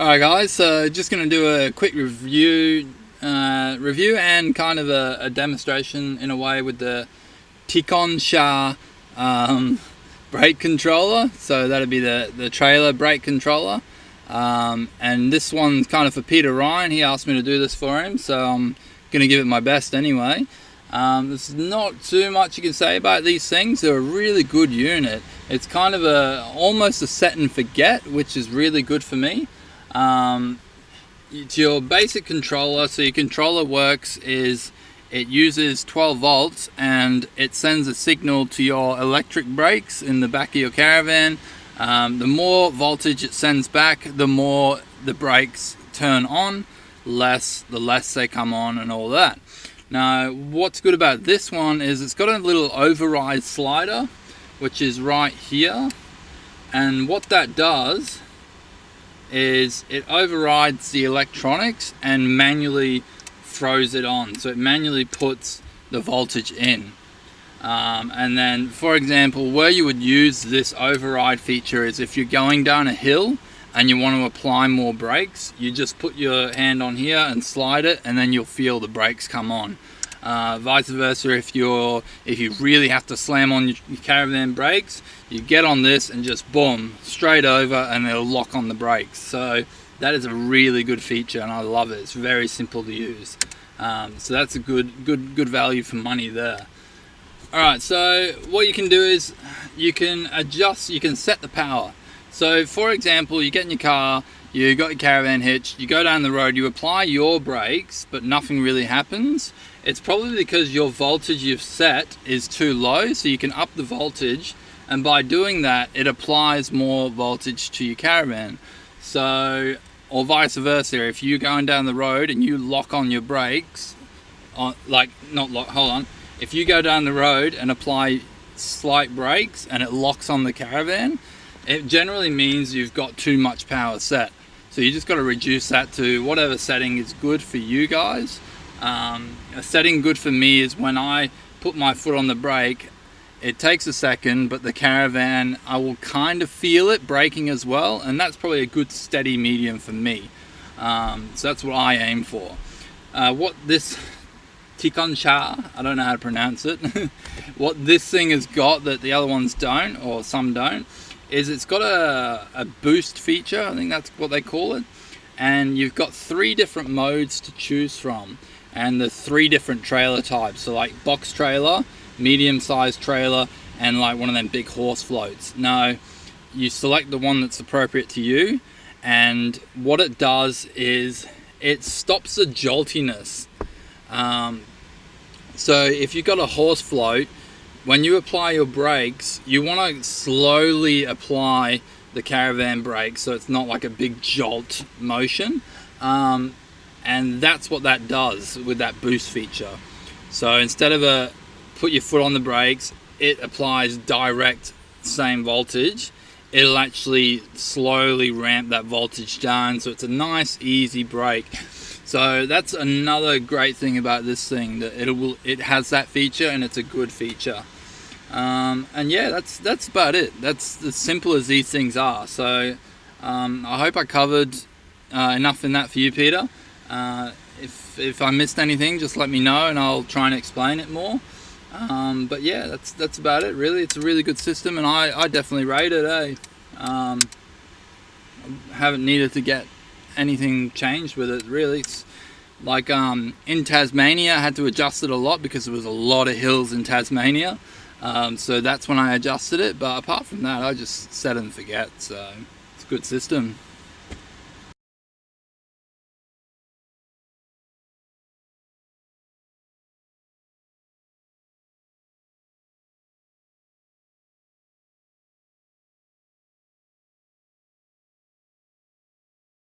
Alright guys, so just going to do a quick review and kind of a demonstration in a way with the Tekonsha brake controller. So that'd be the trailer brake controller. And this one's kind of for Peter Ryan. He asked me to do this for him, so I'm going to give it my best anyway. There's not too much you can say about these things. They're a really good unit. It's kind of almost a set and forget, which is really good for me. It's your basic controller. So your controller works is it uses 12 volts and it sends a signal to your electric brakes in the back of your caravan. The more voltage it sends back, the more the brakes turn on, the less they come on and all that. Now what's good about this one is it's got a little override slider which is right here, and what that does is it overrides the electronics and manually throws it on. So it manually puts the voltage in. And then, for example, where you would use this override feature is if you're going down a hill and you want to apply more brakes, you just put your hand on here and slide it, and then you'll feel the brakes come on. Vice versa, if you really have to slam on your caravan brakes, you get on this and just boom, straight over, and it'll lock on the brakes. So that is a really good feature and I love it. It's very simple to use. So that's a good value for money there. Alright, so what you can do is you can set the power. So for example, you get in your car, you got your caravan hitched, you go down the road, you apply your brakes, but nothing really happens. It's probably because your voltage you've set is too low, so you can up the voltage, and by doing that, it applies more voltage to your caravan. So, or vice versa, if you're going down the road and you lock on your brakes, if you go down the road and apply slight brakes and it locks on the caravan, it generally means you've got too much power set. So you just got to reduce that to whatever setting is good for you guys. A setting good for me is when I put my foot on the brake, it takes a second, but the caravan, I will kind of feel it braking as well, and that's probably a good steady medium for me. So that's what I aim for. What this Tekonsha, I don't know how to pronounce it, what this thing has got that the other ones don't, or some don't, is it's got a boost feature. I think that's what they call it, and you've got 3 different modes to choose from, and the 3 different trailer types. So like box trailer, medium-sized trailer, and like one of them big horse floats. Now you select the one that's appropriate to you, and what it does is it stops the joltiness. So if you've got a horse float, when you apply your brakes, you want to slowly apply the caravan brakes so it's not like a big jolt motion. And that's what that does with that boost feature. So instead of put your foot on the brakes, it applies direct same voltage. It'll actually slowly ramp that voltage down, so it's a nice easy brake. So that's another great thing about this thing, that it has that feature, and it's a good feature. And yeah, that's about it. That's as simple as these things are. So I hope I covered enough in that for you, Peter. If I missed anything, just let me know and I'll try and explain it more. But yeah, that's about it really. It's a really good system, and I definitely rate it. I haven't needed to get anything changed with it really. It's like in Tasmania, I had to adjust it a lot because there was a lot of hills in Tasmania. So that's when I adjusted it, but apart from that, I just set and forget. So it's a good system.